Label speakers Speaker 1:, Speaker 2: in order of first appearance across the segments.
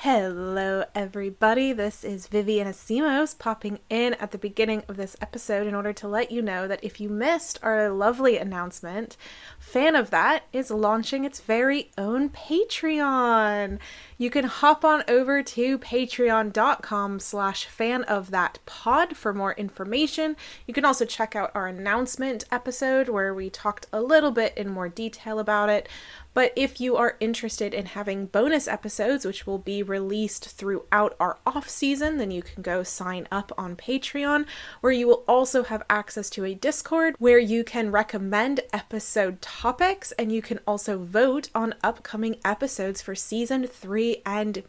Speaker 1: Hello, everybody. This is Vivian Asimos popping in at the beginning of this episode in order to let you know that if you missed our lovely announcement, Fan of That is launching its very own Patreon. You can hop on over to patreon.com/fanofThatPod for more information. You can also check out our announcement episode where we talked a little bit in more detail about it. But if you are interested in having bonus episodes, which will be released throughout our off season, then you can go sign up on Patreon, where you will also have access to a Discord where you can recommend episode topics, and you can also vote on upcoming episodes for season 3 and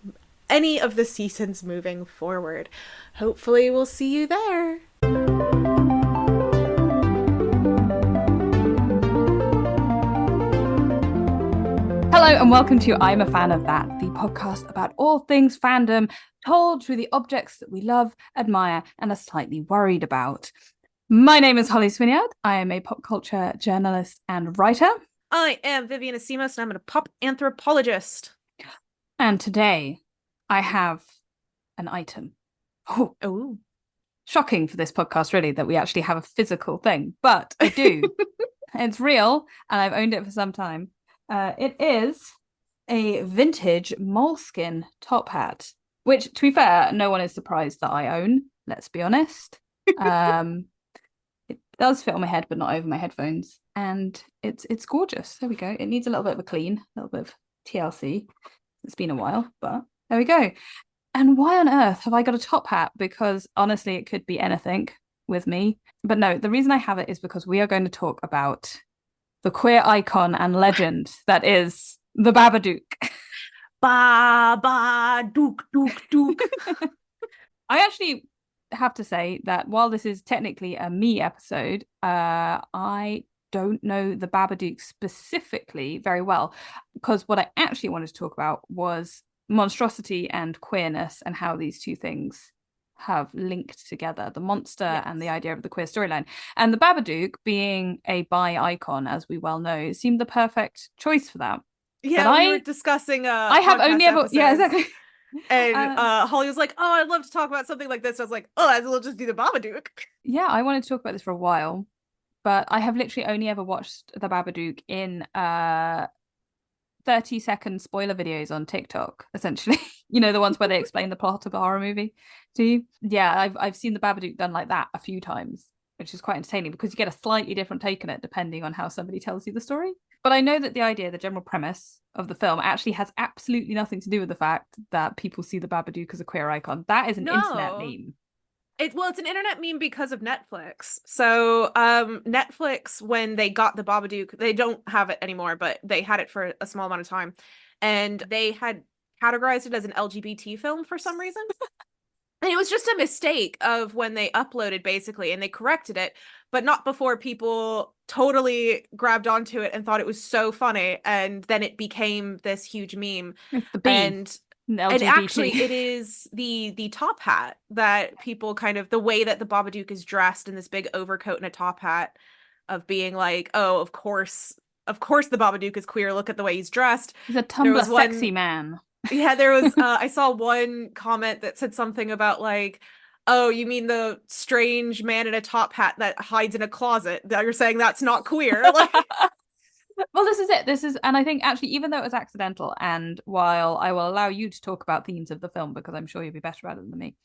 Speaker 1: any of the seasons moving forward. Hopefully we'll see you there.
Speaker 2: Hello and welcome to I'm a Fan of That, the podcast about all things fandom, told through the objects that we love, admire, and are slightly worried about. My name is Holly Swinyard. I am a pop culture journalist and writer.
Speaker 1: I am Vivian Asimos, and I'm a pop anthropologist.
Speaker 2: And today I have an item.
Speaker 1: Oh.
Speaker 2: Shocking for this podcast, really, that we actually have a physical thing, but I do. It's real, and I've owned it for some time. It is a vintage moleskin top hat, which, to be fair, no one is surprised that I own, let's be honest. It does fit on my head, but not over my headphones. And it's gorgeous. There we go. It needs a little bit of a clean, a little bit of TLC. It's been a while, but there we go. And why on earth have I got a top hat? Because honestly, it could be anything with me. But no, the reason I have it is because we are going to talk about the queer icon and legend that is the Babadook.
Speaker 1: Babadook, dook.
Speaker 2: I actually have to say that while this is technically a me episode, I don't know the Babadook specifically very well, because what I actually wanted to talk about was monstrosity and queerness and how these two things have linked together, the monster and the idea of the queer storyline. And the Babadook, being a bi icon, as we well know, seemed the perfect choice for that.
Speaker 1: Yeah, we were discussing
Speaker 2: I have only ever
Speaker 1: episodes,
Speaker 2: yeah, exactly.
Speaker 1: And Holly was like, "Oh, I'd love to talk about something like this." I was like, "Oh, I'll just do the Babadook."
Speaker 2: Yeah, I wanted to talk about this for a while, but I have literally only ever watched the Babadook in 30-second spoiler videos on TikTok, essentially. You know, the ones where they explain the plot of a horror movie to you. Yeah, I've seen the Babadook done like that a few times, which is quite entertaining because you get a slightly different take on it depending on how somebody tells you the story. But I know that the idea, the general premise of the film actually has absolutely nothing to do with the fact that people see the Babadook as a queer icon. That is an internet meme.
Speaker 1: It's an internet meme because of Netflix. So Netflix, when they got the Babadook, they don't have it anymore, but they had it for a small amount of time. And they had categorized it as an LGBT film for some reason. And it was just a mistake of when they uploaded, basically, and they corrected it, but not before people totally grabbed onto it and thought it was so funny. And then it became this huge meme.
Speaker 2: It's the B.
Speaker 1: And actually, it is the top hat that people kind of, the way that the Babadook is dressed in this big overcoat and a top hat, of being like, oh, of course the Babadook is queer. Look at the way he's dressed.
Speaker 2: He's a Tumblr sexy man.
Speaker 1: Yeah, there was I saw one comment that said something about like, oh, you mean the strange man in a top hat that hides in a closet? That you're saying that's not queer? Like,
Speaker 2: well, this is it. And I think actually, even though it was accidental, and while I will allow you to talk about themes of the film because I'm sure you'll be better at it than me,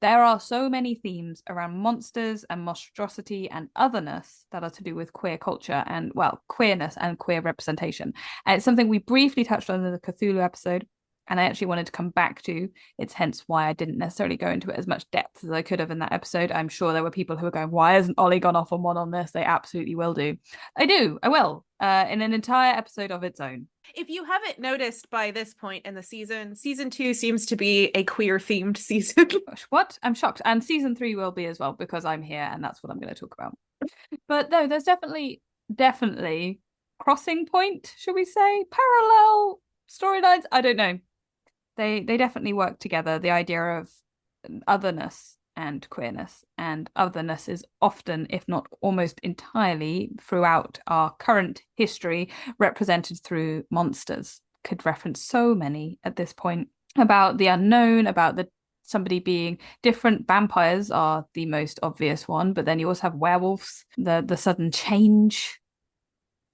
Speaker 2: there are so many themes around monsters and monstrosity and otherness that are to do with queer culture and, well, queerness and queer representation. And it's something we briefly touched on in the Cthulhu episode, and I actually wanted to come back to. It's hence why I didn't necessarily go into it as much depth as I could have in that episode. I'm sure there were people who were going, why hasn't Ollie gone off on one on this? They absolutely will do. I will, in an entire episode of its own.
Speaker 1: If you haven't noticed by this point in the season 2 seems to be a queer themed season.
Speaker 2: What? I'm shocked. And season 3 will be as well, because I'm here and that's what I'm going to talk about. But no, there's definitely crossing point, should we say? Parallel storylines? I don't know. They definitely work together. The idea of otherness and queerness, and otherness is often, if not almost entirely throughout our current history, represented through monsters. Could reference so many at this point. about the unknown, about somebody being different. Vampires are the most obvious one, but then you also have werewolves, the sudden change.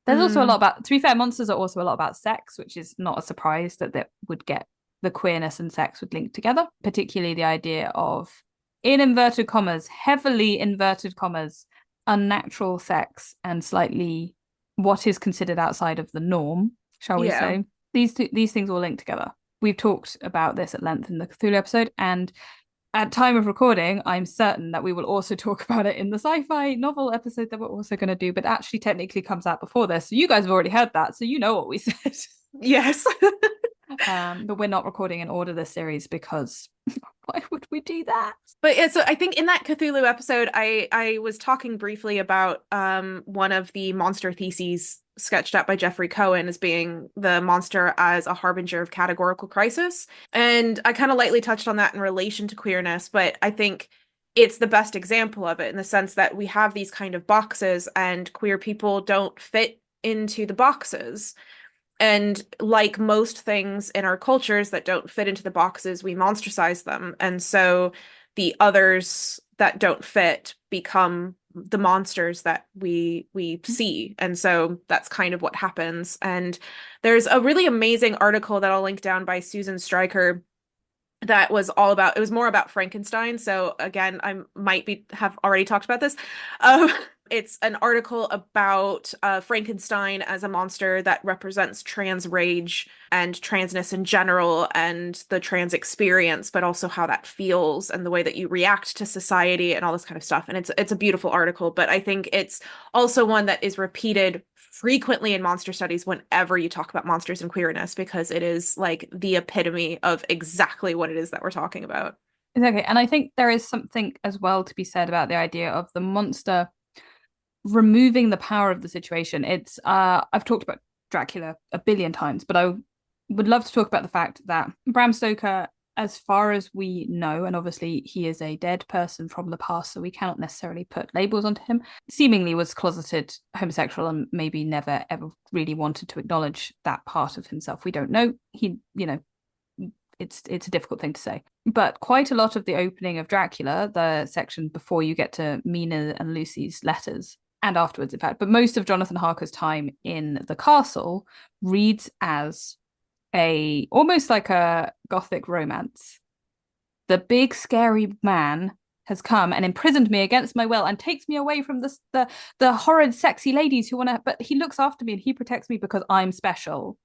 Speaker 2: There's also a lot about, to be fair, monsters are also a lot about sex, which is not a surprise that would get the queerness and sex would link together, particularly the idea of, in inverted commas, heavily inverted commas, unnatural sex and slightly what is considered outside of the norm, shall we say. These things all link together. We've talked about this at length in the Cthulhu episode, and at time of recording, I'm certain that we will also talk about it in the sci-fi novel episode that we're also going to do, but actually technically comes out before this. So you guys have already heard that, so you know what we said.
Speaker 1: Yes.
Speaker 2: But we're not recording in order this series because why would we do that?
Speaker 1: But yeah, so I think in that Cthulhu episode, I was talking briefly about one of the monster theses sketched out by Jeffrey Cohen as being the monster as a harbinger of categorical crisis. And I kind of lightly touched on that in relation to queerness, but I think it's the best example of it in the sense that we have these kind of boxes and queer people don't fit into the boxes. And like most things in our cultures that don't fit into the boxes, we monstercize them. And so the others that don't fit become the monsters that we see. And so that's kind of what happens. And there's a really amazing article that I'll link down by Susan Stryker that was all about, it was more about Frankenstein. So again, I might have already talked about this. It's an article about Frankenstein as a monster that represents trans rage and transness in general and the trans experience, but also how that feels and the way that you react to society and all this kind of stuff. And it's a beautiful article, but I think it's also one that is repeated frequently in monster studies whenever you talk about monsters and queerness, because it is like the epitome of exactly what it is that we're talking about.
Speaker 2: Exactly. And I think there is something as well to be said about the idea of the monster removing the power of the situation. It's I've talked about Dracula a billion times, but I would love to talk about the fact that Bram Stoker, as far as we know, and obviously he is a dead person from the past, so we cannot necessarily put labels onto him, seemingly was closeted homosexual and maybe never ever really wanted to acknowledge that part of himself. We don't know. He, it's a difficult thing to say. But quite a lot of the opening of Dracula, the section before you get to Mina and Lucy's letters, and afterwards, in fact, but most of Jonathan Harker's time in the castle reads as almost like a gothic romance. The big scary man has come and imprisoned me against my will and takes me away from the horrid sexy ladies who want to, but he looks after me and he protects me because I'm special.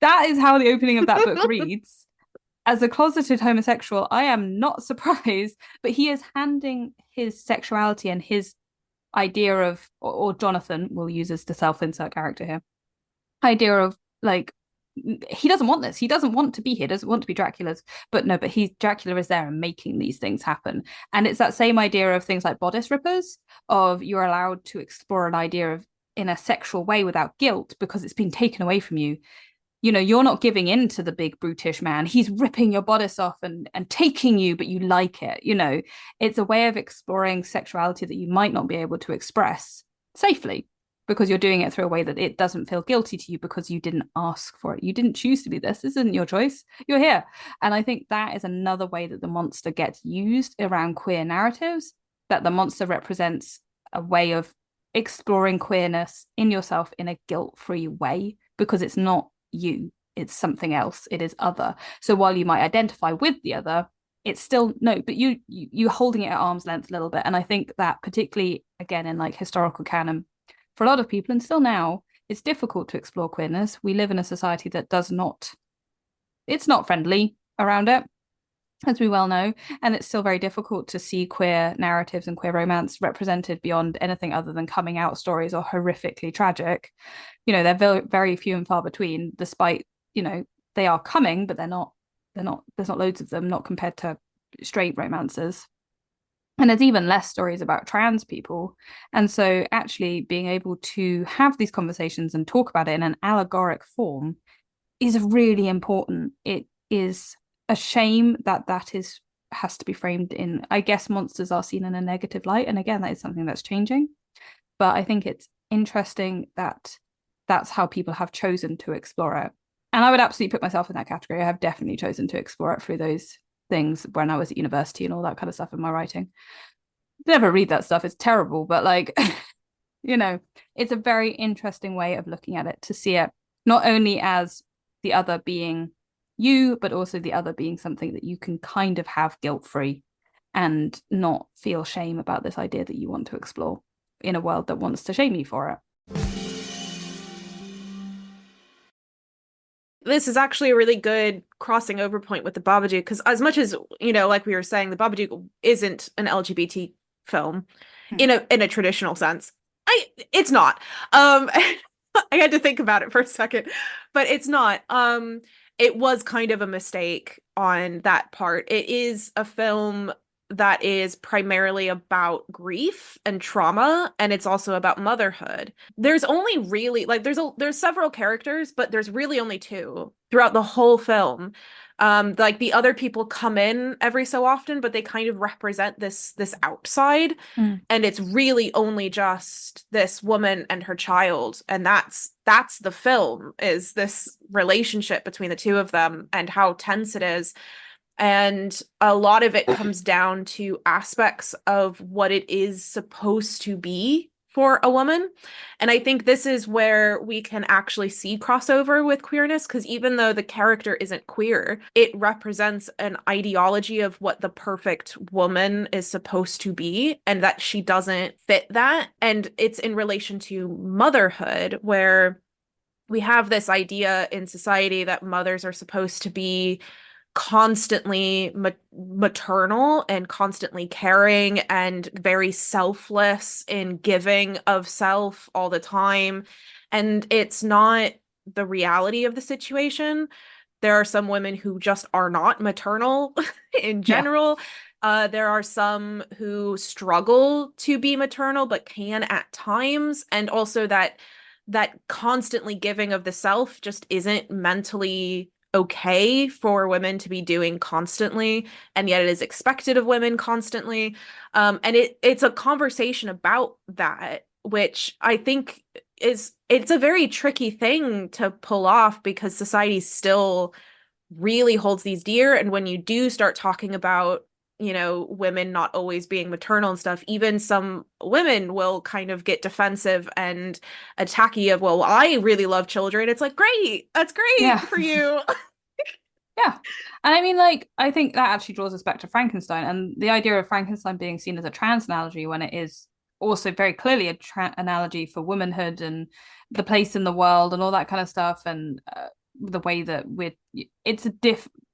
Speaker 2: That is how the opening of that book reads. As a closeted homosexual, I am not surprised, but he is handing his sexuality and his idea of, or Jonathan will use as the self-insert character here, idea of like, he doesn't want this. He doesn't want to be here, doesn't want to be Dracula's, but Dracula is there and making these things happen. And it's that same idea of things like bodice rippers, of you're allowed to explore an idea of in a sexual way without guilt because it's been taken away from you. You're not giving in to the big brutish man. He's ripping your bodice off and taking you, but you like it. It's a way of exploring sexuality that you might not be able to express safely because you're doing it through a way that it doesn't feel guilty to you because you didn't ask for it. You didn't choose to be this. This isn't your choice. You're here. And I think that is another way that the monster gets used around queer narratives, that the monster represents a way of exploring queerness in yourself in a guilt-free way because it's not you, it's something else, it is other. So while you might identify with the other, it's still no, but you holding it at arm's length a little bit. And I think that particularly again in like historical canon for a lot of people, and still now, it's difficult to explore queerness. We live in a society that it's not friendly around it, as we well know, and it's still very difficult to see queer narratives and queer romance represented beyond anything other than coming out stories or horrifically tragic. They're very, very few and far between, despite, they are coming, but there's not loads of them, not compared to straight romances. And there's even less stories about trans people. And so actually being able to have these conversations and talk about it in an allegoric form is really important. It is a shame that has to be framed in, I guess monsters are seen in a negative light. And again, that is something that's changing. But I think it's interesting that that's how people have chosen to explore it. And I would absolutely put myself in that category. I have definitely chosen to explore it through those things when I was at university and all that kind of stuff in my writing. Never read that stuff. It's terrible, but like, you know, it's a very interesting way of looking at it, to see it not only as the other being you, but also the other being something that you can kind of have guilt-free and not feel shame about this idea that you want to explore in a world that wants to shame you for it.
Speaker 1: This is actually a really good crossing over point with the Babadook, because as much as, like we were saying, the Babadook isn't an LGBT film in a traditional sense. It's not. I had to think about it for a second, but it's not. It was kind of a mistake on that part. It is a film that is primarily about grief and trauma, and it's also about motherhood. There's only really there's several characters, but there's really only two throughout the whole film. Like the other people come in every so often, but they kind of represent this outside, and it's really only just this woman and her child, and that's the film, is this relationship between the two of them and how tense it is. And a lot of it comes down to aspects of what it is supposed to be for a woman. And I think this is where we can actually see crossover with queerness, because even though the character isn't queer, it represents an ideology of what the perfect woman is supposed to be, and that she doesn't fit that. And it's in relation to motherhood, where we have this idea in society that mothers are supposed to be constantly maternal and constantly caring and very selfless in giving of self all the time. And it's not the reality of the situation. There are some women who just are not maternal in general. There are some who struggle to be maternal but can at times. And also that constantly giving of the self just isn't mentally okay for women to be doing constantly, and yet it is expected of women constantly. And it's a conversation about that, which I think it's a very tricky thing to pull off, because society still really holds these dear. And when you do start talking about women not always being maternal and stuff, even some women will kind of get defensive and attacky of, well, I really love children. It's like, great, that's great for you.
Speaker 2: Yeah. And I mean, like, I think that actually draws us back to Frankenstein, and the idea of Frankenstein being seen as a trans analogy, when it is also very clearly a analogy for womanhood and the place in the world and all that kind of stuff. And the way that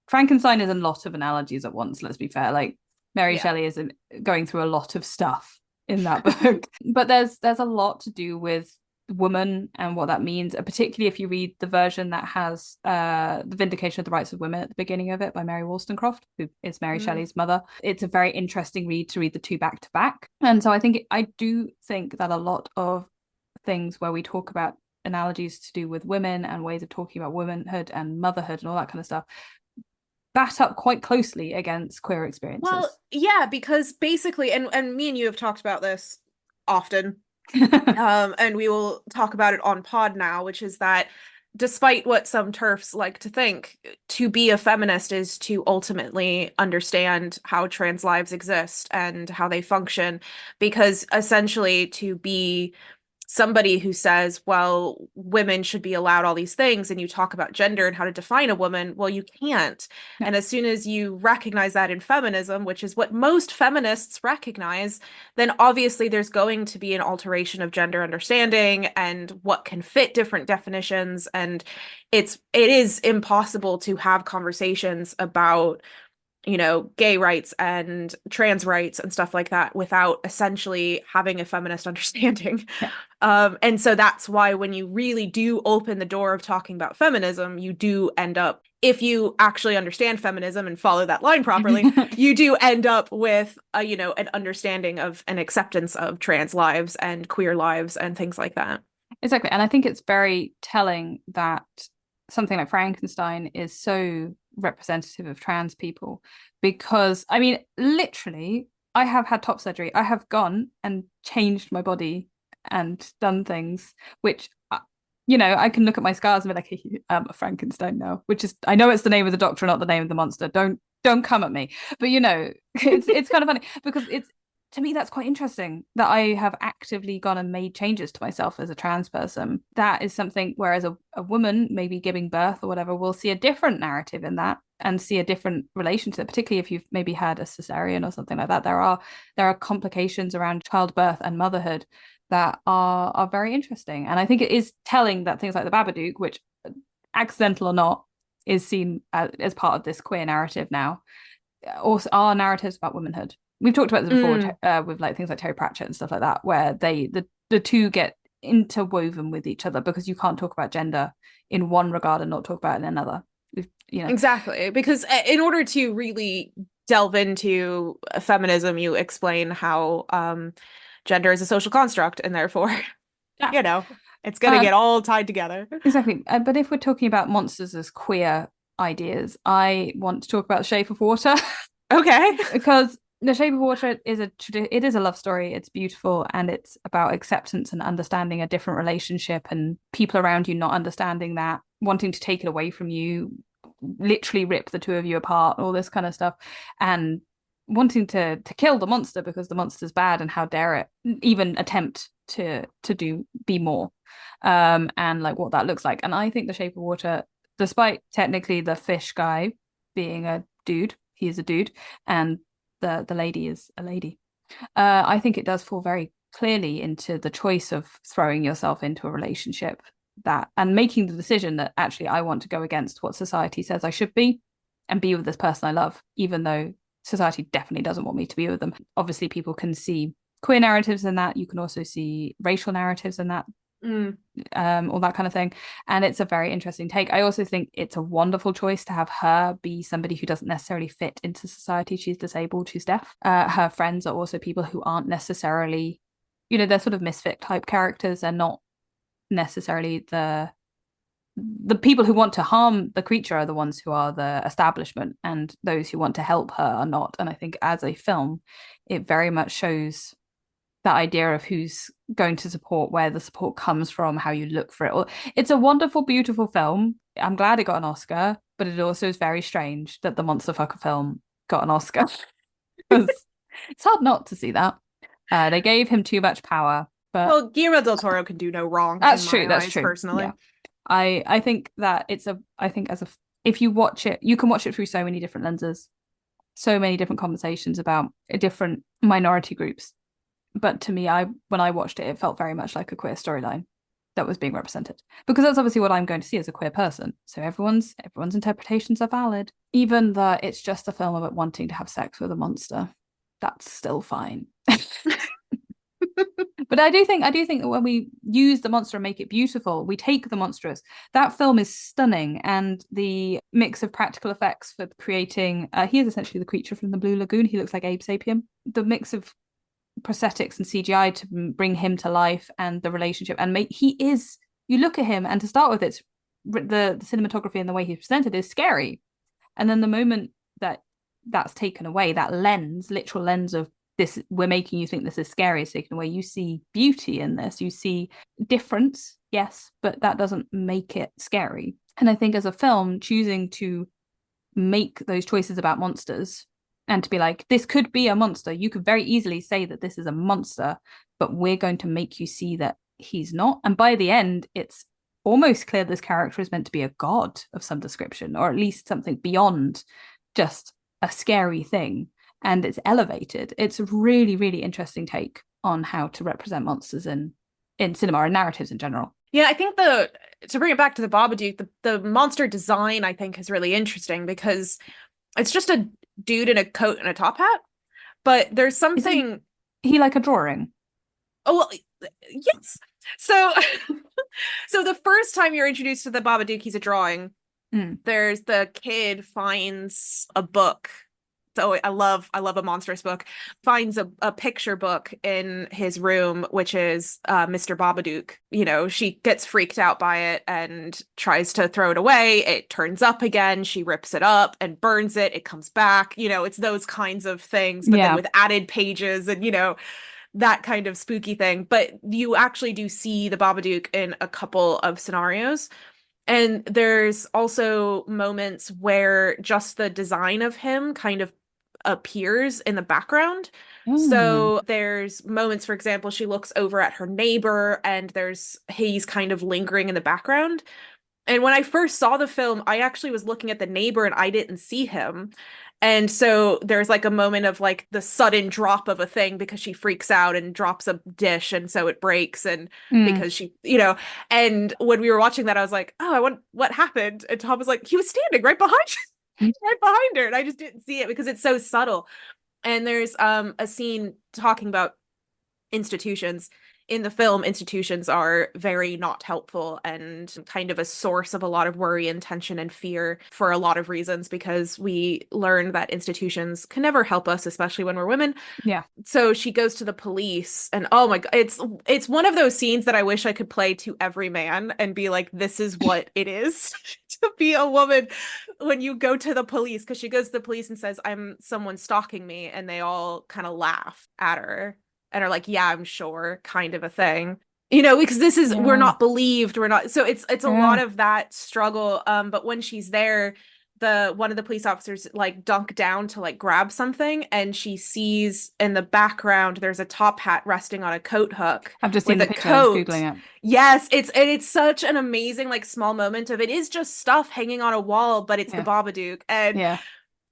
Speaker 2: Frankenstein is a lot of analogies at once, let's be fair. Like, Mary Shelley is going through a lot of stuff in that book. But there's a lot to do with woman and what that means, particularly if you read the version that has the Vindication of the Rights of Women at the beginning of it by Mary Wollstonecraft, who is Mary Shelley's mother. It's a very interesting read to read the two back to back. And so I do think that a lot of things where we talk about analogies to do with women and ways of talking about womanhood and motherhood and all that kind of stuff bat up quite closely against queer experiences.
Speaker 1: Well, yeah, because basically, and me and you have talked about this often, and we will talk about it on pod now, which is that despite what some TERFs like to think, to be a feminist is to ultimately understand how trans lives exist and how they function, because essentially to be somebody who says, well, women should be allowed all these things, and you talk about gender and how to define a woman, well, you can't. No. And as soon as you recognize that in feminism, which is what most feminists recognize, then obviously there's going to be an alteration of gender understanding and what can fit different definitions. And it is impossible to have conversations about gay rights and trans rights and stuff like that without essentially having a feminist understanding. Yeah. And so that's why when you really do open the door of talking about feminism, you do end up, if you actually understand feminism and follow that line properly, you do end up with an understanding of an acceptance of trans lives and queer lives and things like that.
Speaker 2: Exactly. And I think it's very telling that something like Frankenstein is so representative of trans people, because I mean, literally, I have had top surgery. I have gone and changed my body and done things which you know, I can look at my scars and be like, I'm a Frankenstein now, which is, I know it's the name of the doctor, not the name of the monster. Don't come at me. But you know, it's kind of funny because it's, to me, that's quite interesting that I have actively gone and made changes to myself as a trans person. That is something, whereas a woman maybe giving birth or whatever will see a different narrative in that and see a different relationship, particularly if you've maybe had a cesarean or something like that. There are complications around childbirth and motherhood that are very interesting. And I think it is telling that things like the Babadook, which, accidental or not, is seen as part of this queer narrative now, also are narratives about womanhood. We've talked about this before with like things like Terry Pratchett and stuff like that, where the two get interwoven with each other because you can't talk about gender in one regard and not talk about it in another. You know,
Speaker 1: Exactly, because in order to really delve into feminism, you explain how gender is a social construct, and therefore,
Speaker 2: yeah,
Speaker 1: you know, it's gonna get all tied together.
Speaker 2: exactly. But if we're talking about monsters as queer ideas, I want to talk about The Shape of Water.
Speaker 1: Okay.
Speaker 2: Because The Shape of Water is it is a love story. It's beautiful and it's about acceptance and understanding a different relationship and people around you not understanding that, wanting to take it away from you, literally rip the two of you apart, all this kind of stuff, and wanting to kill the monster because the monster's bad and how dare it even attempt to be more, and like what that looks like. And I think The Shape of Water, despite technically the fish guy being a dude, he is a dude, and the lady is a lady. I think it does fall very clearly into the choice of throwing yourself into a relationship that and making the decision that actually I want to go against what society says I should be and be with this person I love, even though society definitely doesn't want me to be with them. Obviously, people can see queer narratives in that. You can also see racial narratives in that. All that kind of thing. And it's a very interesting take. I also think it's a wonderful choice to have her be somebody who doesn't necessarily fit into society. She's disabled, she's deaf. Her friends are also people who aren't necessarily, you know, they're sort of misfit type characters. They're not necessarily the people who want to harm the creature are the ones who are the establishment, and those who want to help her are not. And I think as a film, it very much shows that idea of who's going to support, where the support comes from, how you look for it. It's a wonderful, beautiful film. I'm glad it got an Oscar, but it also is very strange that the monster fucker film got an Oscar. It's hard not to see that. They gave him too much power, but
Speaker 1: Well, Guillermo del Toro can do no wrong.
Speaker 2: that's
Speaker 1: in
Speaker 2: true.
Speaker 1: My
Speaker 2: That's
Speaker 1: eyes,
Speaker 2: true.
Speaker 1: Personally,
Speaker 2: yeah. I think that if you watch it, you can watch it through so many different lenses, so many different conversations about different minority groups. But to me, when I watched it, it felt very much like a queer storyline that was being represented, because that's obviously what I'm going to see as a queer person. So everyone's interpretations are valid, even though it's just a film about wanting to have sex with a monster. That's still fine. But I do think that when we use the monster and make it beautiful, we take the monstrous. That film is stunning, and the mix of practical effects for creating he is essentially the creature from the Blue Lagoon. He looks like Abe Sapien. The mix of prosthetics and CGI to bring him to life and the relationship and you look at him, and to start with, it's the cinematography and the way he's presented is scary, and then the moment that's taken away, that literal lens of this, we're making you think this is scary, is taken away, you see beauty in this, you see difference, yes, but that doesn't make it scary. And I think as a film, choosing to make those choices about monsters and to be like, this could be a monster, you could very easily say that this is a monster, but we're going to make you see that he's not. And by the end, it's almost clear this character is meant to be a god of some description, or at least something beyond just a scary thing, and it's elevated. It's a really, really interesting take on how to represent monsters in cinema and narratives in general.
Speaker 1: Yeah, I think to bring it back to the Babadook, the monster design I think is really interesting because it's just a dude in a coat and a top hat, but there's something.
Speaker 2: Is he like a drawing?
Speaker 1: Oh, well, yes. So, so the first time you're introduced to the Babadook, he's a drawing. There's the kid finds a book. So I love a monstrous book. Finds a picture book in his room, which is Mr. Babadook. You know, she gets freaked out by it and tries to throw it away. It turns up again. She rips it up and burns it. It comes back. You know, it's those kinds of things, but then with added pages and, you know, that kind of spooky thing. But you actually do see the Babadook in a couple of scenarios. And there's also moments where just the design of him kind of appears in the background.
Speaker 2: Mm.
Speaker 1: So there's moments, for example, she looks over at her neighbor and he's kind of lingering in the background. And when I first saw the film, I actually was looking at the neighbor and I didn't see him. And so there's like a moment of like the sudden drop of a thing because she freaks out and drops a dish and so it breaks and
Speaker 2: Mm.
Speaker 1: because and when we were watching that I was like, "Oh, I want what happened?" And Tom was like, "He was standing right behind right behind her." And I just didn't see it because it's so subtle. And there's a scene talking about institutions. In the film, institutions are very not helpful and kind of a source of a lot of worry and tension and fear for a lot of reasons because we learn that institutions can never help us, especially when we're women.
Speaker 2: Yeah.
Speaker 1: So she goes to the police and oh my god, it's one of those scenes that I wish I could play to every man and be like, this is what it is to be a woman when you go to the police, because she goes to the police and says, "I'm someone stalking me," and they all kind of laugh at her and are like, "Yeah, I'm sure," kind of a thing. Because we're
Speaker 2: Yeah.
Speaker 1: not believed, we're not, so it's a lot
Speaker 2: Yeah.
Speaker 1: of that struggle. But when she's there, the one of the police officers like dunk down to like grab something, and she sees in the background there's a top hat resting on a coat hook
Speaker 2: I've just seen
Speaker 1: with
Speaker 2: the
Speaker 1: a
Speaker 2: picture. I was
Speaker 1: coat.
Speaker 2: Googling it.
Speaker 1: Yes, it's such an amazing like small moment of it is just stuff hanging on a wall, but it's the
Speaker 2: Yeah.
Speaker 1: Babadook. And
Speaker 2: Yeah.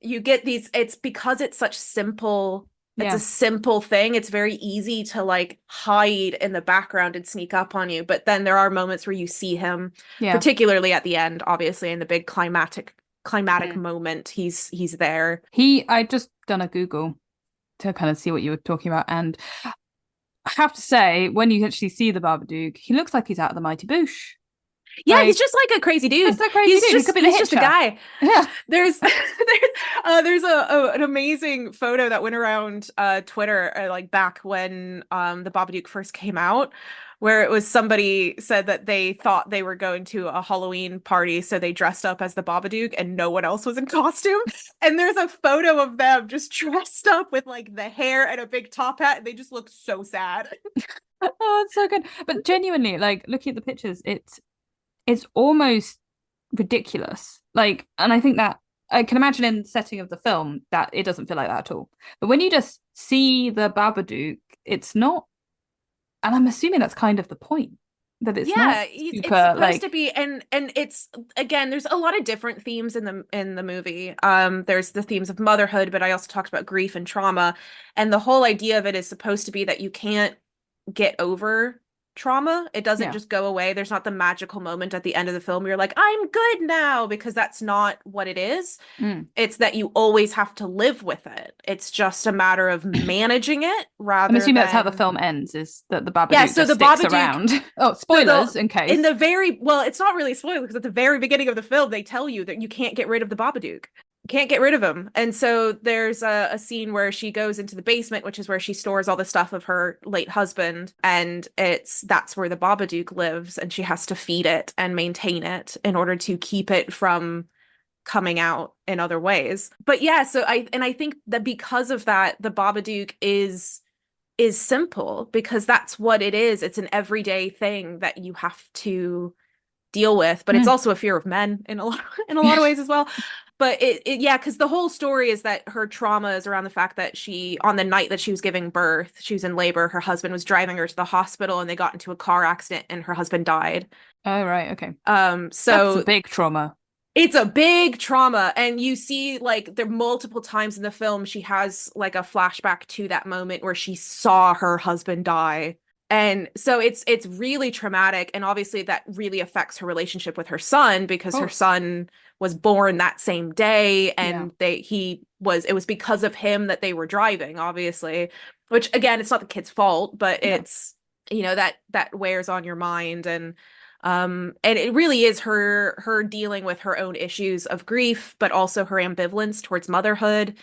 Speaker 1: you get these, it's because it's a
Speaker 2: Yeah.
Speaker 1: simple thing. It's very easy to like hide in the background and sneak up on you. But then there are moments where you see him,
Speaker 2: Yeah.
Speaker 1: particularly at the end, obviously, in the big climatic
Speaker 2: Mm.
Speaker 1: moment. He's there.
Speaker 2: I just done a Google to kind of see what you were talking about. And I have to say, when you actually see the Babadook, he looks like he's out of the Mighty Boosh.
Speaker 1: Yeah, he's
Speaker 2: Like,
Speaker 1: just like a crazy
Speaker 2: just
Speaker 1: dude.
Speaker 2: a crazy
Speaker 1: He's
Speaker 2: dude. He could
Speaker 1: just
Speaker 2: be the
Speaker 1: he's just a
Speaker 2: Hitcher.
Speaker 1: guy.
Speaker 2: Yeah.
Speaker 1: There's an amazing photo that went around Twitter like back when the Babadook first came out, where it was somebody said that they thought they were going to a Halloween party, so they dressed up as the Babadook and no one else was in costume. And there's a photo of them just dressed up with like the hair and a big top hat, and they just look so sad.
Speaker 2: Oh, it's so good. But genuinely, like looking at the pictures, it's almost ridiculous. Like, and I think that I can imagine in the setting of the film that it doesn't feel like that at all. But when you just see the Babadook, it's not, and I'm assuming that's kind of the point, that it's not
Speaker 1: Yeah, it's
Speaker 2: super
Speaker 1: supposed to
Speaker 2: like,
Speaker 1: be, and it's again, there's a lot of different themes in the movie. There's the themes of motherhood, but I also talked about grief and trauma, and the whole idea of it is supposed to be that you can't get over trauma. It doesn't
Speaker 2: yeah.
Speaker 1: just go away. There's not the magical moment at the end of the film where you're like, "I'm good now," because that's not what it is.
Speaker 2: Mm.
Speaker 1: It's that you always have to live with it. It's just a matter of managing it
Speaker 2: I'm
Speaker 1: rather
Speaker 2: assuming that's how the
Speaker 1: than
Speaker 2: film ends, is that the
Speaker 1: yeah,
Speaker 2: Babadook
Speaker 1: so
Speaker 2: just
Speaker 1: the
Speaker 2: sticks
Speaker 1: Babadook
Speaker 2: around. Oh,
Speaker 1: so
Speaker 2: spoilers in
Speaker 1: in
Speaker 2: case.
Speaker 1: the it's not really a spoiler because at the very beginning of the film they tell you that you can't get rid of the Babadook. You can't get rid of him. And so there's a scene where she goes into the basement, which is where she stores all the stuff of her late husband, and that's where the Babadook lives, and she has to feed it and maintain it in order to keep it from coming out in other ways. But yeah, so I think that because of that, the Babadook is simple because that's what it is. It's an everyday thing that you have to deal with, but it's
Speaker 2: Mm.
Speaker 1: also a fear of men in a lot of ways as well. But yeah, because the whole story is that her trauma is around the fact that on the night that she was giving birth, she was in labor, her husband was driving her to the hospital and they got into a car accident and her husband died.
Speaker 2: Oh, right. Okay. That's a
Speaker 1: So
Speaker 2: big trauma.
Speaker 1: it's a big trauma, and you see like there multiple times in the film she has like a flashback to that moment where she saw her husband die. And so it's really traumatic, and obviously that really affects her relationship with her son
Speaker 2: Of
Speaker 1: because her
Speaker 2: course.
Speaker 1: son was born that same day,
Speaker 2: Yeah.
Speaker 1: and it was because of him that they were driving, obviously, which again, it's not the kid's fault, but
Speaker 2: No.
Speaker 1: it's that wears on your mind. And it really is her dealing with her own issues of grief, but also her ambivalence towards motherhood.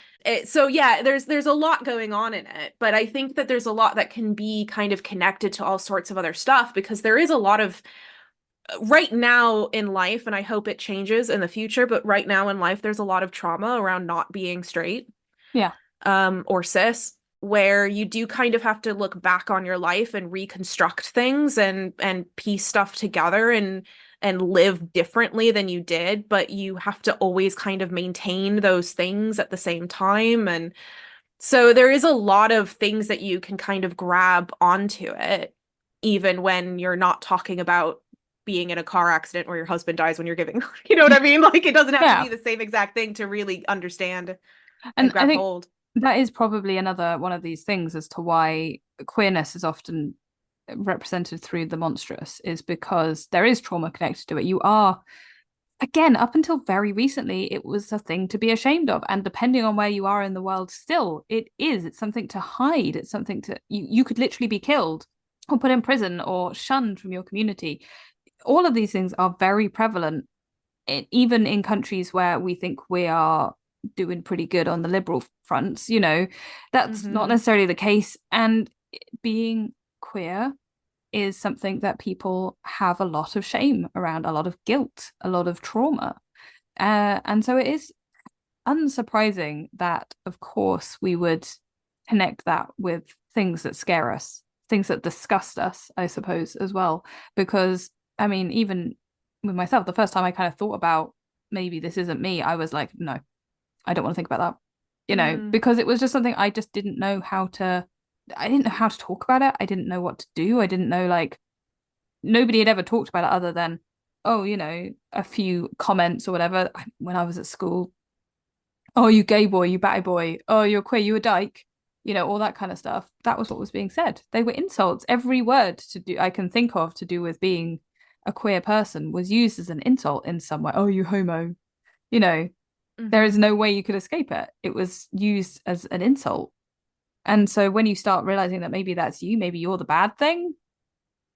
Speaker 1: So yeah, there's a lot going on in it, but I think that there's a lot that can be kind of connected to all sorts of other stuff because there is a lot of right now in life, and I hope it changes in the future, but right now in life there's a lot of trauma around not being straight
Speaker 2: Yeah.
Speaker 1: or cis, where you do kind of have to look back on your life and reconstruct things and piece stuff together and live differently than you did, but you have to always kind of maintain those things at the same time. And so there is a lot of things that you can kind of grab onto it, even when you're not talking about being in a car accident or your husband dies when you're giving, you know what I mean? Like it doesn't have to
Speaker 2: Yeah.
Speaker 1: be the same exact thing to really understand and
Speaker 2: And I
Speaker 1: grab
Speaker 2: think
Speaker 1: hold.
Speaker 2: that is probably another one of these things as to why queerness is often represented through the monstrous, is because there is trauma connected to it. You are, again, up until very recently, it was a thing to be ashamed of. And depending on where you are in the world, still, it is. It's something to hide. It's something to, you could literally be killed or put in prison or shunned from your community. All of these things are very prevalent, even in countries where we think we are doing pretty good on the liberal fronts. That's not necessarily the case. And being queer is something that people have a lot of shame around, a lot of guilt, a lot of trauma. And so it is unsurprising that, of course, we would connect that with things that scare us, things that disgust us, I suppose, as well. Because, I mean, even with myself, the first time I kind of thought about maybe this isn't me, I was like, no, I don't want to think about that, because it was just something I just didn't know how to. I didn't know how to talk about it. I didn't know what to do. I didn't know, like, nobody had ever talked about it other than, oh, a few comments or whatever when I was at school. Oh, you gay boy, you batty boy. Oh, you're queer, you a dyke. All that kind of stuff. That was what was being said. They were insults. Every word I can think of to do with being a queer person was used as an insult in some way. Oh, you homo. There is no way you could escape it. It was used as an insult. And so when you start realizing that maybe that's you, maybe you're the bad thing,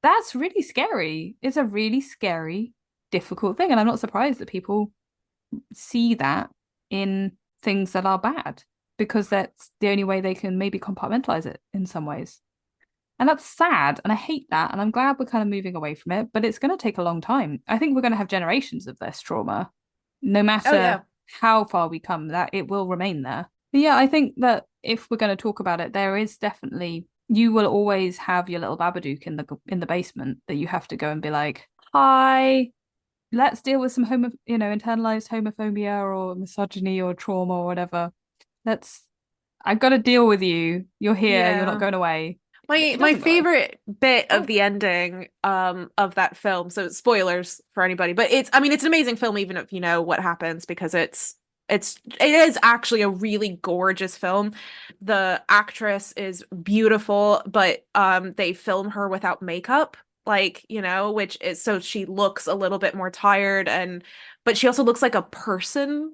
Speaker 2: that's really scary. It's a really scary, difficult thing. And I'm not surprised that people see that in things that are bad, because that's the only way they can maybe compartmentalize it in some ways. And that's sad. And I hate that. And I'm glad we're kind of moving away from it, but it's going to take a long time. I think we're going to have generations of this trauma, no matter how far we come, that it will remain there. But yeah, I think that if we're going to talk about it, there is definitely, you will always have your little Babadook in the basement that you have to go and be like, hi, let's deal with some internalized homophobia or misogyny or trauma or whatever. I've got to deal with you. You're here. You're not going away.
Speaker 1: My favorite bit of the ending of that film, so spoilers for anybody, but it's an amazing film even if you know what happens, because it is actually a really gorgeous film. The actress is beautiful, but they film her without makeup, like, which is, so she looks a little bit more tired, but she also looks like a person,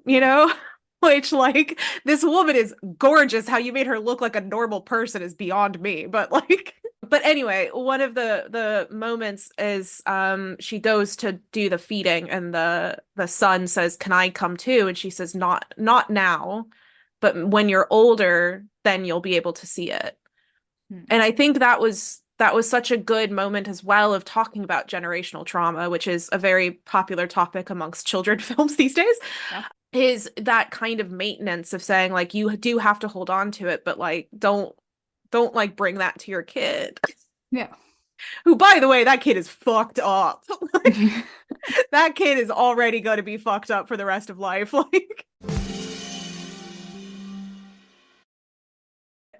Speaker 1: which, like, this woman is gorgeous. How you made her look like a normal person is beyond me. But but anyway, one of the moments is she goes to do the feeding, and the son says, "Can I come too?" And she says, "Not now, but when you're older, then you'll be able to see it." And I think that was such a good moment as well of talking about generational trauma, which is a very popular topic amongst children films these days.
Speaker 2: Yeah.
Speaker 1: Is that kind of maintenance of saying, like, you do have to hold on to it, but, like, don't like bring that to your kid.
Speaker 2: Yeah.
Speaker 1: Who, by the way, that kid is fucked up. Like, that kid is already going to be fucked up for the rest of life. Like,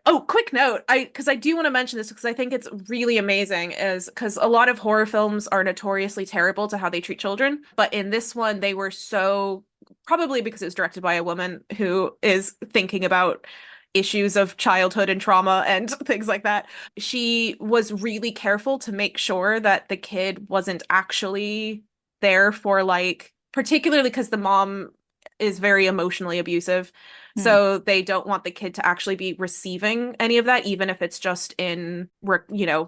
Speaker 1: oh, quick note, because I do want to mention this because I think it's really amazing, is because a lot of horror films are notoriously terrible to how they treat children, but in this one they were so, probably because it was directed by a woman who is thinking about issues of childhood and trauma and things like that. She was really careful to make sure that the kid wasn't actually there for, like, particularly because the mom is very emotionally abusive. So they don't want the kid to actually be receiving any of that, even if it's just in,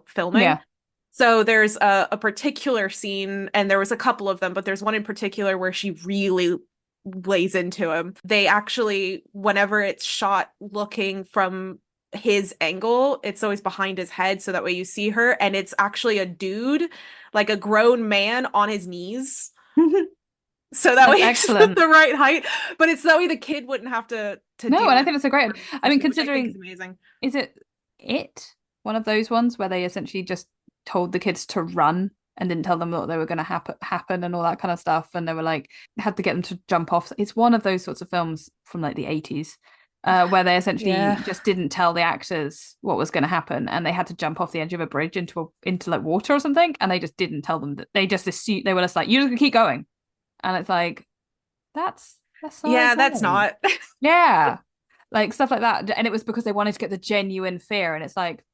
Speaker 1: filming.
Speaker 2: Yeah.
Speaker 1: So there's a particular scene, and there was a couple of them, but there's one in particular where she really lays into him. They actually, whenever it's shot looking from his angle, it's always behind his head, so that way you see her, and it's actually a dude, like a grown man on his knees. so that
Speaker 2: That's
Speaker 1: way it's
Speaker 2: excellent.
Speaker 1: the right height. But it's that way the kid wouldn't have to
Speaker 2: No,
Speaker 1: do
Speaker 2: and I
Speaker 1: that,
Speaker 2: think that's a great. I mean,
Speaker 1: which I think is
Speaker 2: considering,
Speaker 1: amazing.
Speaker 2: is it one of those ones where they essentially just told the kids to run and didn't tell them what they were going to happen and all that kind of stuff, and they were like had to get them to jump off. It's one of those sorts of films from like the 80s. Where they essentially
Speaker 1: Yeah.
Speaker 2: just didn't tell the actors what was going to happen, and they had to jump off the edge of a bridge into like water or something, and they just didn't tell them that. They just assumed they were just like, "You're just gonna keep going," and it's like that's so
Speaker 1: Yeah, that's
Speaker 2: okay.
Speaker 1: not.
Speaker 2: Yeah, like stuff like that. And it was because they wanted to get the genuine fear. And it's like,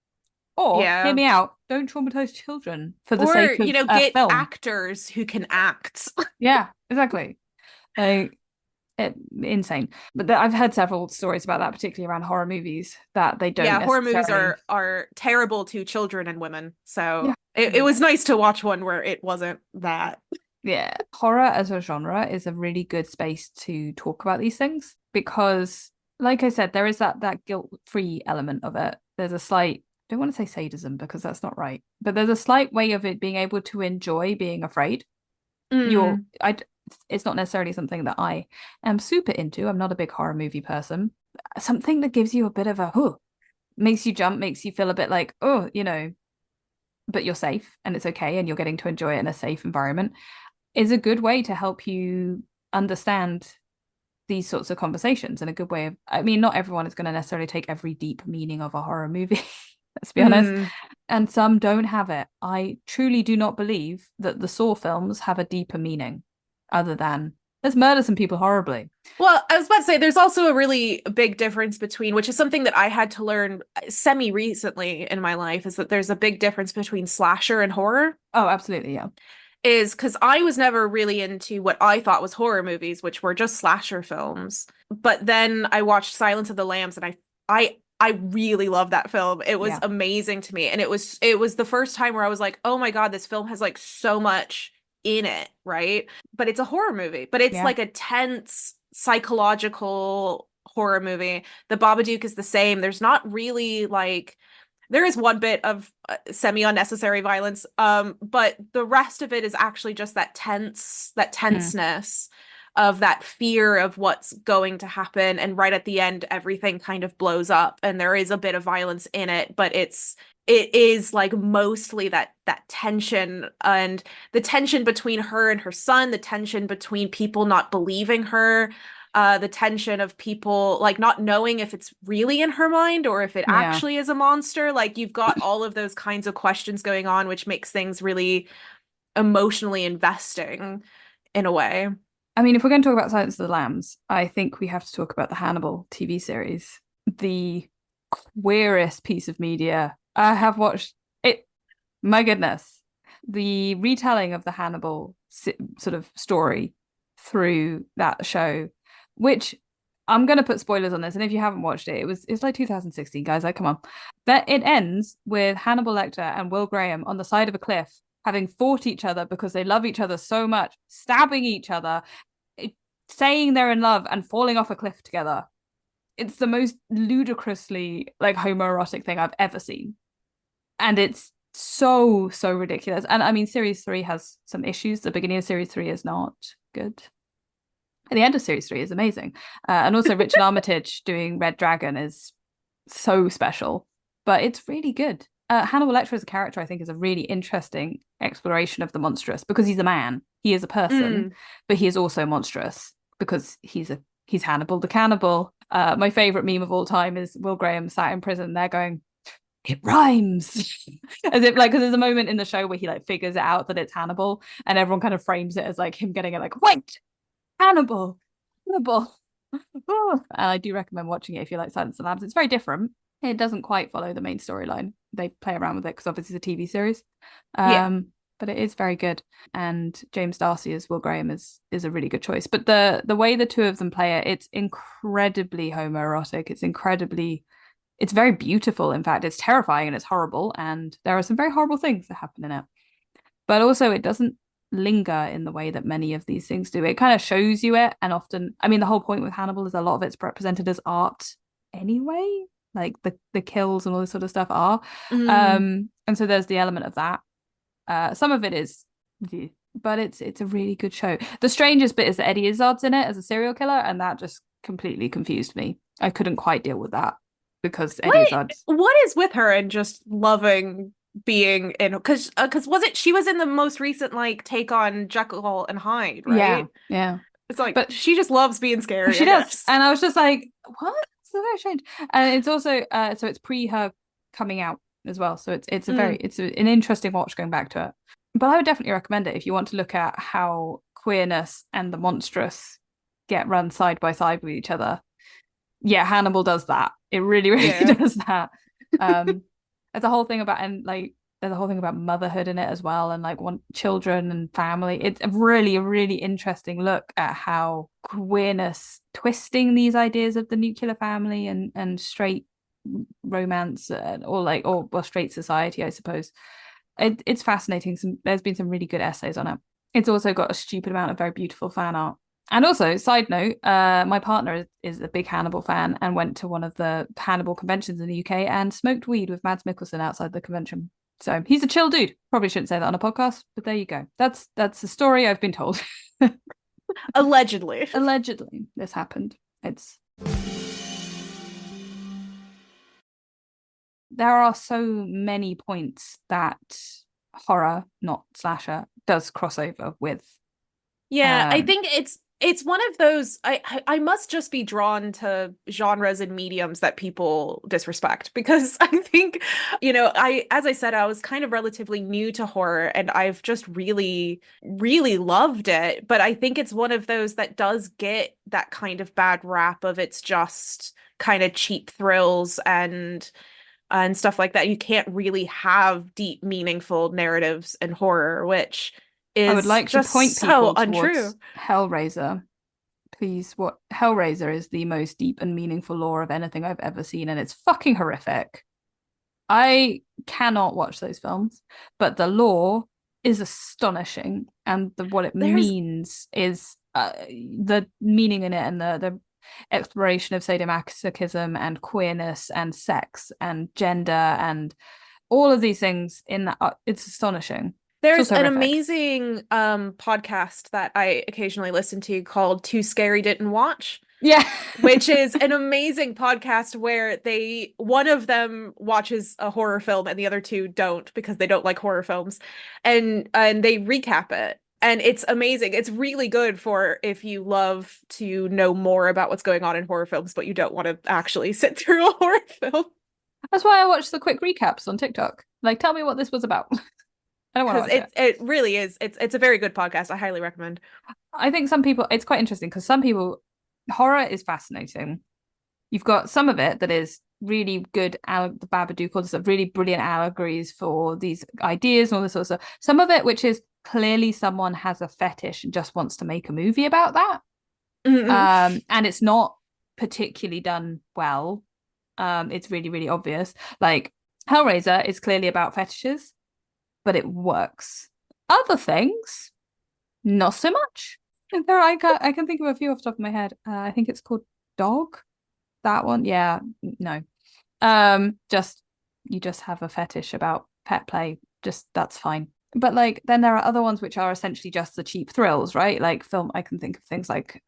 Speaker 2: or hear
Speaker 1: Yeah.
Speaker 2: me out, don't traumatize children for the
Speaker 1: Or,
Speaker 2: sake of
Speaker 1: get
Speaker 2: film.
Speaker 1: actors who can act.
Speaker 2: Yeah, exactly. Like insane. But I've heard several stories about that, particularly around horror movies, that they don't
Speaker 1: Yeah, horror movies
Speaker 2: necessarily.
Speaker 1: are terrible to children and women. So
Speaker 2: Yeah.
Speaker 1: it was nice to watch one where it wasn't that.
Speaker 2: Yeah. Horror as a genre is a really good space to talk about these things because, like I said, there is that guilt-free element of it. There's a slight, I don't want to say sadism because that's not right, but there's a slight way of it being able to enjoy being afraid.
Speaker 1: Mm.
Speaker 2: It's not necessarily something that I am super into. I'm not a big horror movie person. Something that gives you a bit of a makes you jump, makes you feel a bit like, oh, but you're safe and it's okay and you're getting to enjoy it in a safe environment is a good way to help you understand these sorts of conversations and a good way of, I mean, not everyone is going to necessarily take every deep meaning of a horror movie, let's be honest.
Speaker 1: Mm.
Speaker 2: And some don't have it. I truly do not believe that the Saw films have a deeper meaning other than let's murder some people horribly.
Speaker 1: Well, I was about to say there's also a really big difference between, which is something that I had to learn semi recently in my life, is that there's a big difference between slasher and horror.
Speaker 2: Oh, absolutely, yeah.
Speaker 1: Is because I was never really into what I thought was horror movies, which were just slasher films. But then I watched Silence of the Lambs, and I really love that film. It was
Speaker 2: Yeah.
Speaker 1: amazing to me, and it was the first time where I was like, oh my God, this film has like so much in it, right? But it's a horror movie, but it's
Speaker 2: Yeah.
Speaker 1: like a tense psychological horror movie. The Babadook is the same. There's not really like there is one bit of semi unnecessary violence, but the rest of it is actually just that
Speaker 2: Mm.
Speaker 1: tenseness of that fear of what's going to happen, and right at the end everything kind of blows up and there is a bit of violence in it, but it is like mostly that tension, and the tension between her and her son, the tension between people not believing her, the tension of people like not knowing if it's really in her mind or if it
Speaker 2: Yeah.
Speaker 1: actually is a monster. Like you've got all of those kinds of questions going on, which makes things really emotionally investing in a way.
Speaker 2: I mean, if we're going to talk about Silence of the Lambs, I think we have to talk about the Hannibal TV series, the queerest piece of media I have watched. It, my goodness, the retelling of the Hannibal sort of story through that show, which I'm going to put spoilers on this, and if you haven't watched it, it's like 2016, guys. Like, come on. That it ends with Hannibal Lecter and Will Graham on the side of a cliff having fought each other because they love each other so much, stabbing each other, saying they're in love and falling off a cliff together. It's the most ludicrously like homoerotic thing I've ever seen. And it's so ridiculous. And I mean, series 3 has some issues. The beginning of series 3 is not good. And the end of series 3 is amazing. And also Richard Armitage doing Red Dragon is so special, but it's really good. Hannibal Lecter as a character, I think, is a really interesting exploration of the monstrous because he's a man, he is a person, but he is also monstrous because he's Hannibal the cannibal. My favorite meme of all time is Will Graham sat in prison. They're going, it rhymes, as if like because there's a moment in the show where he like figures it out that it's Hannibal, and everyone kind of frames it as like him getting it like, wait, Hannibal, Hannibal. And I do recommend watching it if you like Silence of the Lambs. It's very different. It doesn't quite follow the main storyline. They play around with it because obviously it's a TV series.
Speaker 1: Yeah.
Speaker 2: But it is very good. And James Darcy as Will Graham is a really good choice. But the way the two of them play it, it's incredibly homoerotic. It's very beautiful. In fact, it's terrifying and it's horrible. And there are some very horrible things that happen in it. But also it doesn't linger in the way that many of these things do. It kind of shows you it. And often, I mean, the whole point with Hannibal is a lot of it's represented as art anyway. Like the kills and all this sort of stuff are.
Speaker 1: Mm.
Speaker 2: And so there's the element of that. Some of it is but it's a really good show. The strangest bit is that Eddie Izzard's in it as a serial killer, and that just completely confused me. I couldn't quite deal with that because Eddie Izzard's
Speaker 1: What is with her and just loving being in, because was it she was in the most recent like take on Jekyll and Hyde,
Speaker 2: yeah,
Speaker 1: right?
Speaker 2: yeah.
Speaker 1: It's like
Speaker 2: But
Speaker 1: she just loves being scary,
Speaker 2: she
Speaker 1: I
Speaker 2: does,
Speaker 1: guess.
Speaker 2: and I was just like, what? It's very strange. And it's also so it's pre her coming out as well, so it's a very
Speaker 1: Mm,
Speaker 2: an interesting watch going back to it. But I would definitely recommend it if you want to look at how queerness and the monstrous get run side by side with each other. Yeah, Hannibal does that. It really, really
Speaker 1: yeah.
Speaker 2: does that. Um, there's a whole thing about and like there's a whole thing about motherhood in it as well, and like one children and family. It's a really interesting look at how queerness twisting these ideas of the nuclear family and straight romance or like or straight society, I suppose. It's fascinating. There's been some really good essays on it. It's also got a stupid amount of very beautiful fan art. And also, side note, my partner is a big Hannibal fan and went to one of the Hannibal conventions in the UK and smoked weed with Mads Mikkelsen outside the convention. So he's a chill dude. Probably shouldn't say that on a podcast, but there you go. That's the story I've been told.
Speaker 1: Allegedly.
Speaker 2: Allegedly, this happened. It's there are so many points that horror, not slasher, does crossover with.
Speaker 1: Yeah, I think it's one of those I must just be drawn to genres and mediums that people disrespect because I think, I as I said, I was kind of relatively new to horror and I've just really, really loved it. But I think it's one of those that does get that kind of bad rap of it's just kind of cheap thrills and stuff like that. You can't really have deep, meaningful narratives in horror, which
Speaker 2: I would
Speaker 1: is
Speaker 2: like to
Speaker 1: just
Speaker 2: point
Speaker 1: so
Speaker 2: people
Speaker 1: untrue.
Speaker 2: towards Hellraiser. Please, what Hellraiser is the most deep and meaningful lore of anything I've ever seen, and it's fucking horrific. I cannot watch those films, but the lore is astonishing, and what it
Speaker 1: There's
Speaker 2: means is the meaning in it, and the exploration of sadomasochism and queerness and sex and gender and all of these things in that. It's astonishing. It's
Speaker 1: there's
Speaker 2: also
Speaker 1: an
Speaker 2: horrific.
Speaker 1: amazing podcast that I occasionally listen to called Too Scary Didn't Watch,
Speaker 2: Yeah.
Speaker 1: which is an amazing podcast where one of them watches a horror film and the other two don't because they don't like horror films, and they recap it. And it's amazing. It's really good for if you love to know more about what's going on in horror films, but you don't want to actually sit through a horror film.
Speaker 2: That's why I watch the quick recaps on TikTok. Like, tell me what this was about. I don't want to
Speaker 1: Because
Speaker 2: watch it.
Speaker 1: it really is. It's a very good podcast. I highly recommend.
Speaker 2: I think some people, it's quite interesting because some people, horror is fascinating. You've got some of it that is really good, the Babadook, all this really brilliant allegories for these ideas and all this sort of stuff. Some of it, which is clearly someone has a fetish and just wants to make a movie about that.
Speaker 1: Mm-mm.
Speaker 2: And it's not particularly done well. It's really, really obvious. Like Hellraiser is clearly about fetishes, but it works. Other things, not so much. I can think of a few off the top of my head. I think it's called Dog. That one, yeah, no. Just you just have a fetish about pet play. Just that's fine. But like then there are other ones which are essentially just the cheap thrills, right? Like film. I can think of things like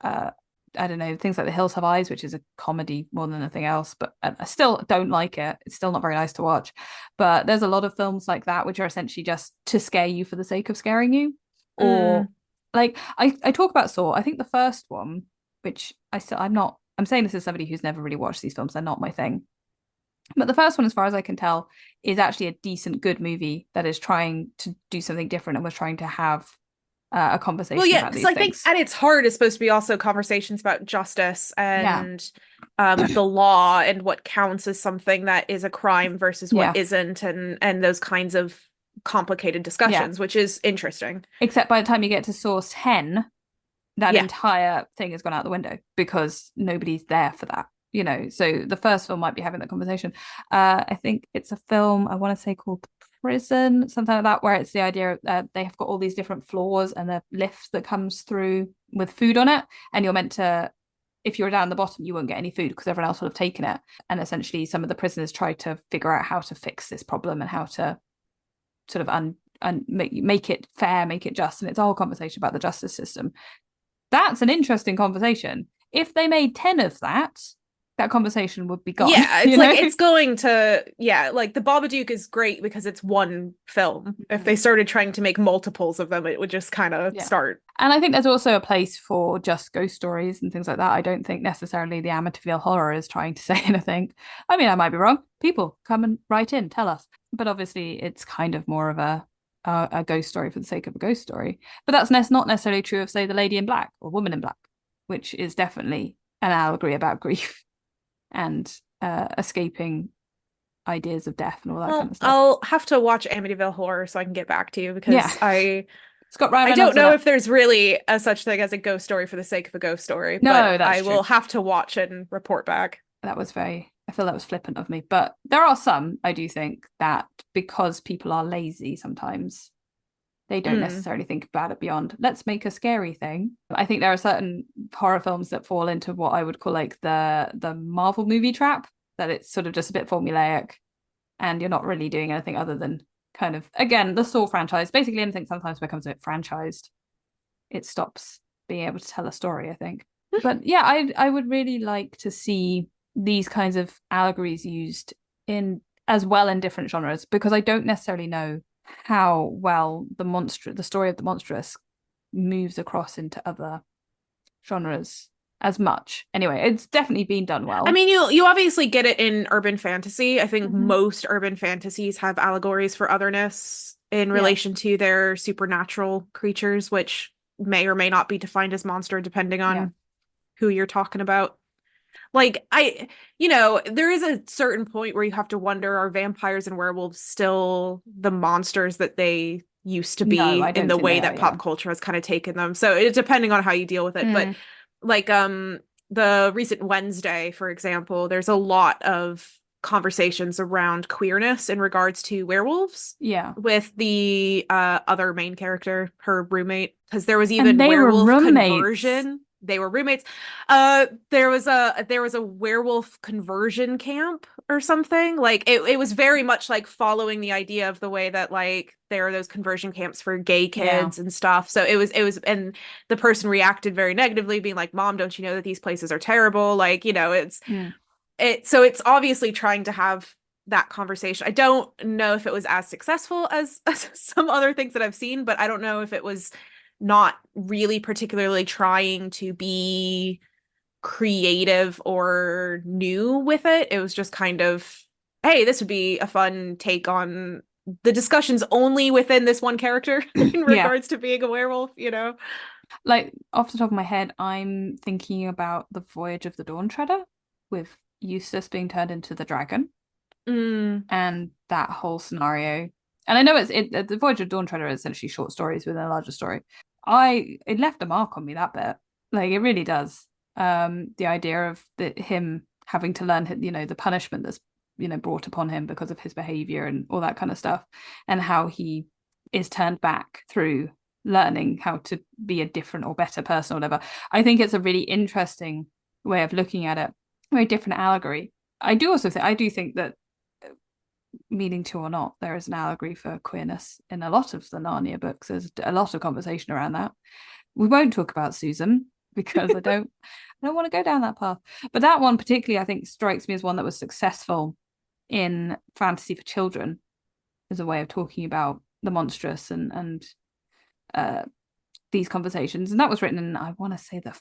Speaker 2: I don't know, things like The Hills Have Eyes, which is a comedy more than anything else, but I still don't like it. It's still not very nice to watch. But there's a lot of films like that which are essentially just to scare you for the sake of scaring you. Or
Speaker 1: Mm.
Speaker 2: like I talk about Saw. I think the first one, which I'm saying this as somebody who's never really watched these films, they're not my thing. But the first one, as far as I can tell, is actually a decent, good movie that is trying to do something different and was trying to have a
Speaker 1: Well,
Speaker 2: conversation
Speaker 1: yeah,
Speaker 2: about
Speaker 1: because
Speaker 2: these
Speaker 1: I think
Speaker 2: things.
Speaker 1: at its heart is supposed to be also conversations about justice
Speaker 2: Yeah.
Speaker 1: and the law and what counts as something that is a crime versus what
Speaker 2: Yeah.
Speaker 1: isn't, and those kinds of complicated
Speaker 2: Yeah.
Speaker 1: discussions, which is interesting.
Speaker 2: Except by the time you get to Source 10, that
Speaker 1: Yeah.
Speaker 2: entire thing has gone out the window because nobody's there for that. So the first film might be having that conversation. I think it's a film I want to say called Prison, something like that, where it's the idea they have got all these different floors and the lift that comes through with food on it, and you're meant to, if you're down the bottom, you won't get any food because everyone else will have taken it. And essentially, some of the prisoners try to figure out how to fix this problem and how to sort of make it fair, make it just, and it's a whole conversation about the justice system. That's an interesting conversation. If they made 10 of that conversation would be gone.
Speaker 1: Yeah, it's like it's going to, like the Babadook is great because it's one film. If they started trying to make multiples of them, it would just kind of start.
Speaker 2: And I think there's also a place for just ghost stories and things like that. I don't think necessarily the Amityville Horror is trying to say anything. I mean, I might be wrong. People come and write in, tell us. But obviously it's kind of more of a ghost story for the sake of a ghost story. But that's not necessarily true of, say, The Lady in Black or Woman in Black, which is definitely an allegory about grief and escaping ideas of death and all that kind of stuff.
Speaker 1: I'll have to watch Amityville Horror so I can get back to you, because
Speaker 2: it's got Ryan
Speaker 1: I don't know if there's really a such thing as a ghost story for the sake of a ghost story.
Speaker 2: No,
Speaker 1: but
Speaker 2: that's
Speaker 1: I will have to watch it and report back.
Speaker 2: I feel that was flippant of me. But there are some, I do think, that because people are lazy sometimes, they don't necessarily think about it beyond, let's make a scary thing. I think there are certain horror films that fall into what I would call like the Marvel movie trap, that it's sort of just a bit formulaic and you're not really doing anything other than kind of, again, the Saw franchise. Basically anything sometimes becomes a bit franchised. It stops being able to tell a story, I think. But yeah, I would really like to see these kinds of allegories used in as well in different genres, because I don't necessarily know how well the story of the monstrous moves across into other genres as much. Anyway, it's definitely been done well.
Speaker 1: I mean, you obviously get it in urban fantasy. I think most urban fantasies have allegories for otherness in relation to their supernatural creatures, which may or may not be defined as monster depending on who you're talking about. Like, there is a certain point where you have to wonder, are vampires and werewolves still the monsters that they used to be in the way that pop culture has kind of taken them? So it's depending on how you deal with it. But like the recent Wednesday, for example, there's a lot of conversations around queerness in regards to werewolves.
Speaker 2: Yeah.
Speaker 1: With the other main character, her roommate, because there was even werewolf conversion. They were roommates. There was a werewolf conversion camp or something. Like it was very much like following the idea of the way that like there are those conversion camps for gay kids and stuff. So it was, and the person reacted very negatively, being like, "Mom, don't you know that these places are terrible?" Like, so it's obviously trying to have that conversation. I don't know if it was as successful as some other things that I've seen, but I don't know if it was not really particularly trying to be creative or new with it. It was just kind of, hey, this would be a fun take on the discussions only within this one character in regards to being a werewolf,
Speaker 2: Like, off the top of my head, I'm thinking about the Voyage of the Dawn Treader, with Eustace being turned into the dragon and that whole scenario. And I know the Voyage of Dawn Treader is essentially short stories within a larger story. It left a mark on me, that bit. Like, it really does. The idea of him having to learn, the punishment that's, brought upon him because of his behavior and all that kind of stuff, and how he is turned back through learning how to be a different or better person or whatever. I think it's a really interesting way of looking at it. Very different allegory. I do think that, meaning to or not, there is an allegory for queerness in a lot of the Narnia books. There's a lot of conversation around that. We won't talk about Susan because I don't want to go down that path. But that one particularly, I think, strikes me as one that was successful in fantasy for children as a way of talking about the monstrous and these conversations. And that was written in, I want to say, the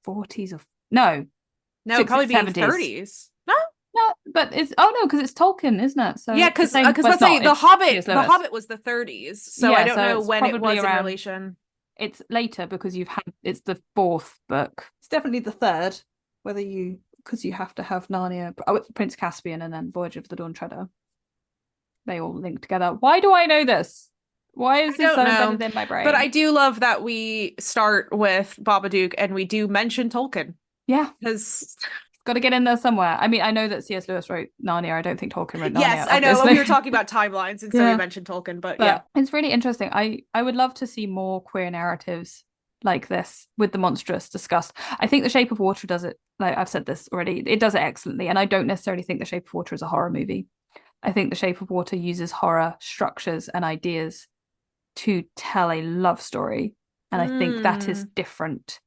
Speaker 2: 40s of no,
Speaker 1: probably be 30s.
Speaker 2: No, but it's because it's Tolkien, isn't it? So
Speaker 1: yeah, because let's say the Hobbit was the 30s, so I don't know when it was in relation.
Speaker 2: It's later because it's the fourth book. It's definitely the third, because you have to have Narnia, Prince Caspian, and then Voyage of the Dawn Treader. They all link together. Why do I know this? Why is this so embedded in my brain?
Speaker 1: But I do love that we start with Babadook and we do mention Tolkien.
Speaker 2: Yeah,
Speaker 1: because
Speaker 2: got to get in there somewhere. I mean, I know that C.S. Lewis wrote Narnia. I don't think Tolkien wrote Narnia.
Speaker 1: Yes, I know. We were talking about timelines, and so we mentioned Tolkien. But yeah,
Speaker 2: it's really interesting. I would love to see more queer narratives like this with the monstrous discussed. I think The Shape of Water does it. Like I've said this already, it does it excellently. And I don't necessarily think The Shape of Water is a horror movie. I think The Shape of Water uses horror structures and ideas to tell a love story. And I think that is different.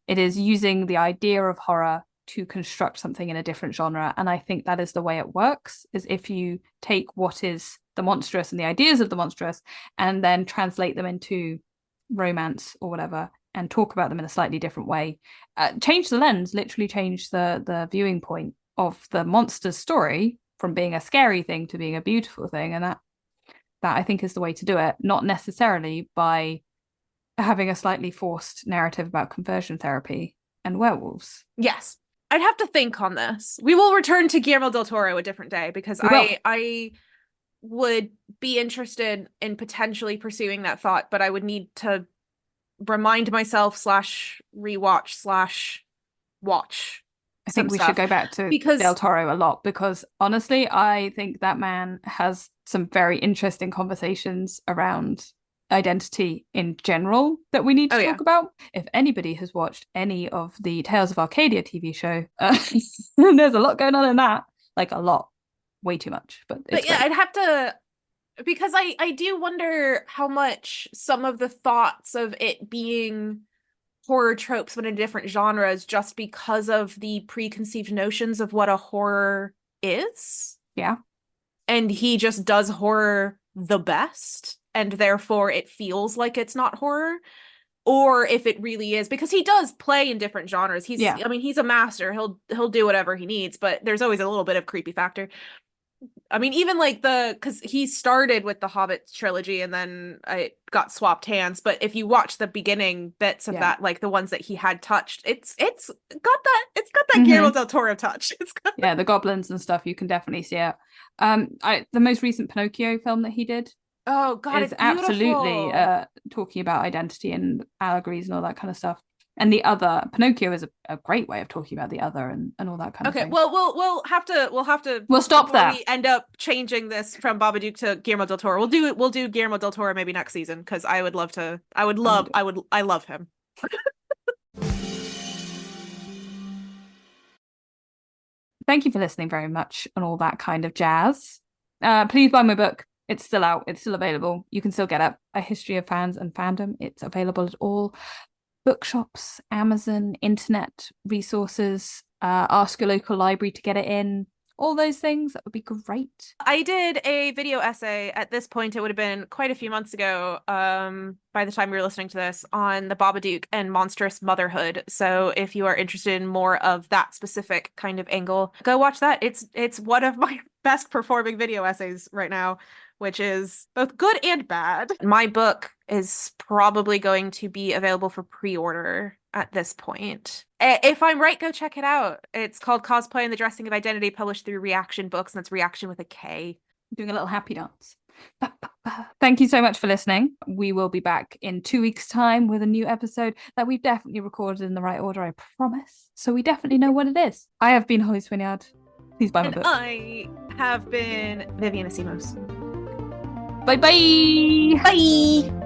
Speaker 2: It is using the idea of horror to construct something in a different genre. And I think that is the way it works, is if you take what is the monstrous and the ideas of the monstrous and then translate them into romance or whatever and talk about them in a slightly different way. Change the lens, literally change the viewing point of the monster's story from being a scary thing to being a beautiful thing. And that I think is the way to do it, not necessarily by having a slightly forced narrative about conversion therapy and werewolves.
Speaker 1: Yes. I'd have to think on this. We will return to Guillermo del Toro a different day, because I would be interested in potentially pursuing that thought, but I would need to remind myself / rewatch / watch.
Speaker 2: I think we should go back to Del Toro a lot, because honestly, I think that man has some very interesting conversations around identity in general that we need to talk about. If anybody has watched any of the Tales of Arcadia TV show, there's a lot going on in that. Like a lot. Way too much. But yeah,
Speaker 1: I'd have to, because I do wonder how much some of the thoughts of it being horror tropes but in different genres just because of the preconceived notions of what a horror is.
Speaker 2: Yeah.
Speaker 1: And he just does horror the best, and therefore it feels like it's not horror. Or if it really is, because he does play in different genres. I mean, he's a master. He'll do whatever he needs, but there's always a little bit of creepy factor. I mean, even like because he started with the Hobbit trilogy and then I got swapped hands. But if you watch the beginning bits of that, like the ones that he had touched, it's got that Guillermo del Toro touch.
Speaker 2: The goblins and stuff, you can definitely see it. The most recent Pinocchio film that he did.
Speaker 1: Oh God,
Speaker 2: it's absolutely talking about identity and allegories and all that kind of stuff. And the other, Pinocchio is a great way of talking about the other and all that kind of thing.
Speaker 1: Okay, well, we'll
Speaker 2: stop that.
Speaker 1: We end up changing this from Babadook to Guillermo del Toro. We'll do Guillermo del Toro maybe next season, because I love him.
Speaker 2: Thank you for listening very much and all that kind of jazz. Please buy my book. It's still out. It's still available. You can still get it. A History of Fans and Fandom. It's available at all bookshops, Amazon, internet resources. Ask your local library to get it in. All those things, that would be great.
Speaker 1: I did a video essay. At this point, it would have been quite a few months ago, by the time you were listening to this, on the Babadook and monstrous motherhood. So if you are interested in more of that specific kind of angle, go watch that. It's one of my best performing video essays right now, which is both good and bad. My book is probably going to be available for pre-order at this point. If I'm right, go check it out. It's called Cosplay and the Dressing of Identity, published through Reaction Books, and that's Reaction with a K.
Speaker 2: Doing a little happy dance. Thank you so much for listening. We will be back in 2 weeks' time with a new episode that we've definitely recorded in the right order, I promise. So we definitely know what it is. I have been Holly Swinyard. Please buy my book.
Speaker 1: I have been Vivian Asimos.
Speaker 2: Bye-bye!
Speaker 1: Bye!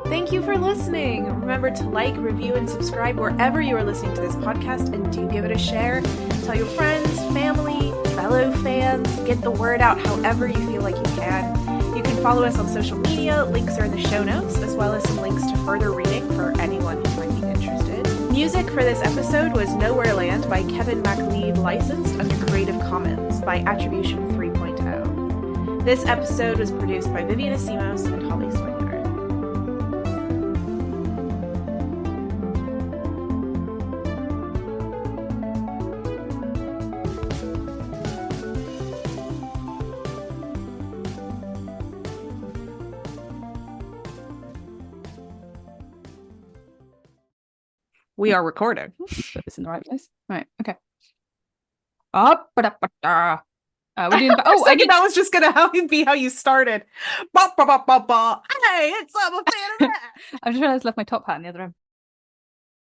Speaker 1: Thank you for listening. Remember to like, review, and subscribe wherever you are listening to this podcast, and do give it a share. Tell your friends, family, fellow fans. Get the word out however you feel like you can. You can follow us on social media. Links are in the show notes, as well as some links to further reading for anyone who might be interested. Music for this episode was Nowhere Land by Kevin MacLeod, licensed under Creative Commons by Attribution 3.0. This episode was produced by Vivian Asimos and Holly Swinyard. We are recording.
Speaker 2: Put this in the right place. Right. Okay. We're doing.
Speaker 1: Oh, I think that was just gonna be how you started. Hey, it's I'm a fan of that.
Speaker 2: I just realized I left my top hat in the other room.